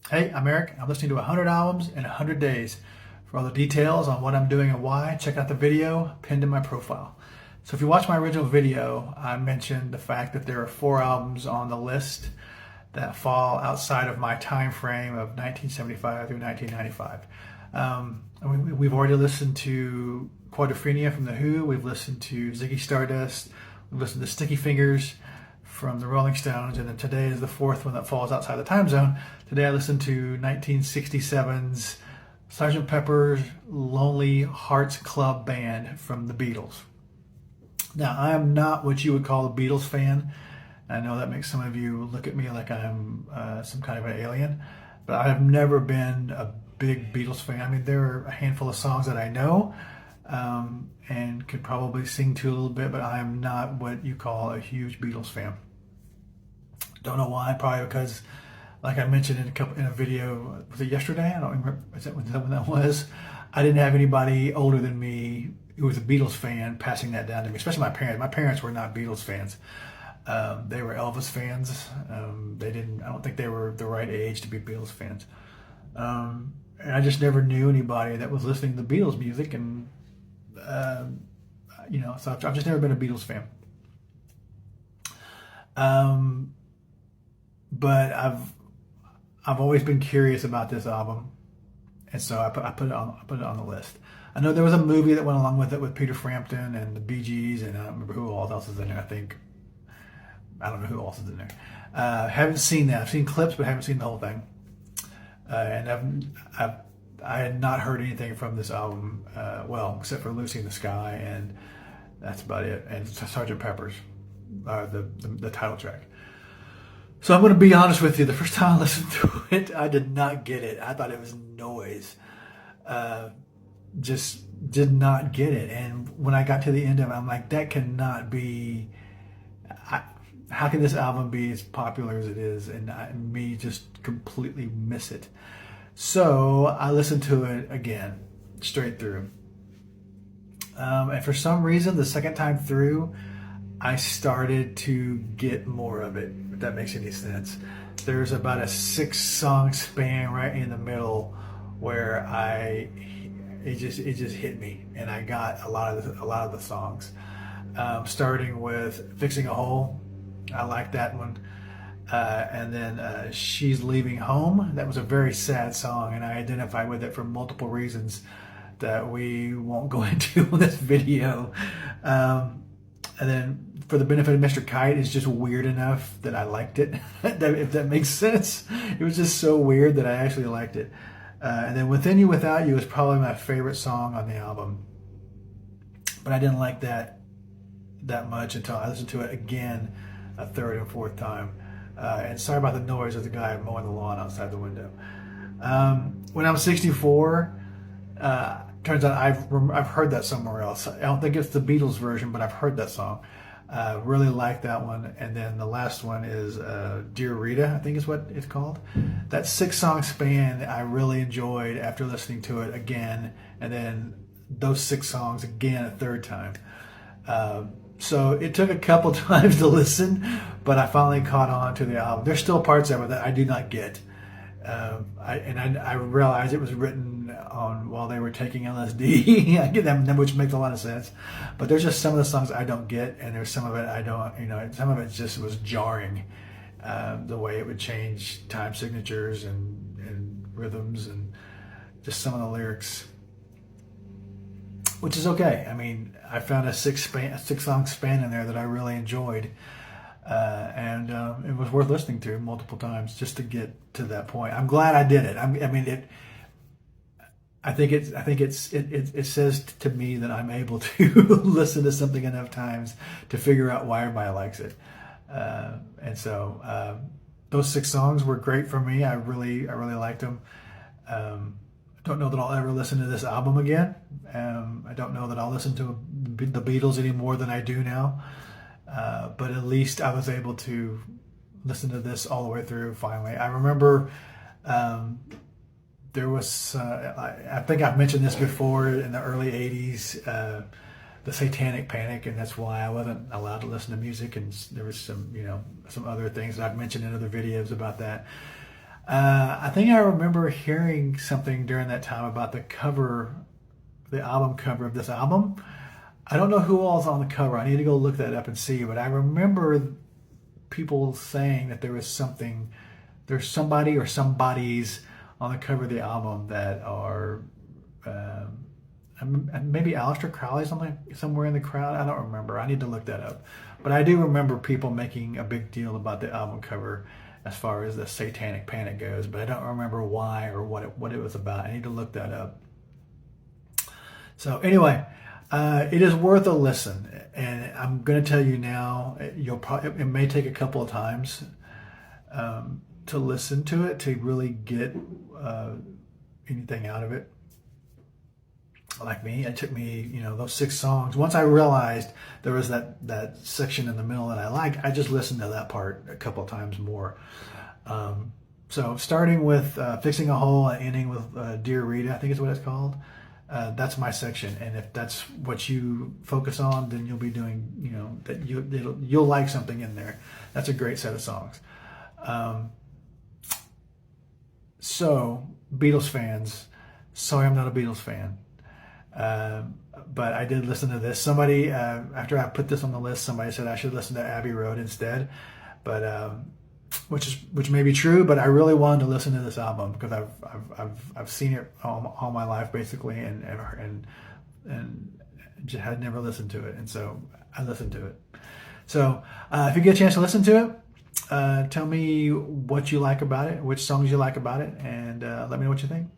Hey, I'm Eric. I'm listening to 100 albums in 100 days. For all the details on what I'm doing and why, check out the video pinned in my profile. So if you watch my original video, I mentioned the fact that there are 4 albums on the list that fall outside of my time frame of 1975 through 1995. We've already listened to Quadrophenia from The Who. We've listened to Ziggy Stardust. We've listened to Sticky Fingers from the Rolling Stones, and then today is the 4th one that falls outside the time zone. Today I listened to 1967's Sgt. Pepper's Lonely Hearts Club Band from the Beatles. Now, I am not what you would call a Beatles fan. I know that makes some of you look at me like I'm some kind of an alien, but I have never been a big Beatles fan. I mean, there are a handful of songs that I know and could probably sing to a little bit, but I am not what you call a huge Beatles fan. Don't know why. Probably because, like I mentioned in a video, was it yesterday? I don't remember. Is that when that was? I didn't have anybody older than me who was a Beatles fan passing that down to me. Especially my parents. My parents were not Beatles fans. They were Elvis fans. They didn't. I don't think they were the right age to be Beatles fans. And I just never knew anybody that was listening to Beatles music, and so I've just never been a Beatles fan. But I've always been curious about this album, and so I put it on the list. I know there was a movie that went along with it with Peter Frampton and the Bee Gees, and I don't remember who else is in there. I don't know who else is in there. Haven't seen that. I've seen clips, but haven't seen the whole thing. And I had not heard anything from this album, except for Lucy in the Sky, and that's about it. And Sgt. Pepper's, the title track. So I'm going to be honest with you. The first time I listened to it, I did not get it. I thought it was noise. Just did not get it. And when I got to the end of it, I'm like, that cannot be. How can this album be as popular as it is, and me just completely miss it? So I listened to it again, straight through. And for some reason, the second time through, I started to get more of it, if that makes any sense. There's about a 6-song span right in the middle where it just hit me, and I got a lot of the songs. Starting with "Fixing a Hole," I like that one, and then "She's Leaving Home." That was a very sad song, and I identified with it for multiple reasons that we won't go into in this video. And then "For the Benefit of Mr. Kite" is just weird enough that I liked it, if that makes sense. It was just so weird that I actually liked it. And then "Within You, Without You" is probably my favorite song on the album. But I didn't like that much until I listened to it again a third and fourth time. And sorry about the noise of the guy mowing the lawn outside the window. When I'm 64, turns out I've heard that somewhere else. I don't think it's the Beatles version, but I've heard that song. Really like that one. And then the last one is "Dear Rita," I think is what it's called. That 6-song span I really enjoyed after listening to it again, and then those 6 songs again a third time. So it took a couple times to listen, but I finally caught on to the album. There's still parts of it that I do not get. I realized it was written on while they were taking LSD. I get that, which makes a lot of sense. But there's just some of the songs I don't get, and there's some of it I don't. Some of it just was jarring. The way it would change time signatures and rhythms, and just some of the lyrics, which is okay. I mean, I found a 6-song span in there that I really enjoyed. And it was worth listening to multiple times just to get to that point. I'm glad I did it. I think it says to me that I'm able to listen to something enough times to figure out why everybody likes it. And so those 6 songs were great for me. I really liked them. I don't know that I'll ever listen to this album again. I don't know that I'll listen to the Beatles any more than I do now. But at least I was able to listen to this all the way through finally. I remember there was, I think I've mentioned this before, in the early 80s, the Satanic Panic, and that's why I wasn't allowed to listen to music, and there was some other things that I've mentioned in other videos about that. I think I remember hearing something during that time about the album cover of this album. I don't know who all's on the cover. I need to go look that up and see. But I remember people saying that there's somebody or somebodies on the cover of the album that are maybe Aleister Crowley's somewhere in the crowd. I don't remember. I need to look that up. But I do remember people making a big deal about the album cover as far as the Satanic Panic goes. But I don't remember why or what it was about. I need to look that up. So anyway, it is worth a listen, and I'm going to tell you now. It may take a couple of times to listen to it to really get anything out of it. Like me, it took me, those 6 songs. Once I realized there was that section in the middle that I liked, I just listened to that part a couple of times more. So starting with Fixing a Hole and ending with Dear Rita, I think is what it's called. That's my section, and if that's what you focus on, then you'll be doing, that you'll like something in there. That's a great set of songs. So Beatles fans, sorry I'm not a Beatles fan. But I did listen to this. Somebody, after I put this on the list, somebody said I should listen to Abbey Road instead. But which may be true, but I really wanted to listen to this album because I've seen it all my life basically, and just had never listened to it, and so I listened to it. So if you get a chance to listen to it, tell me what you like about it, which songs you like about it, and let me know what you think.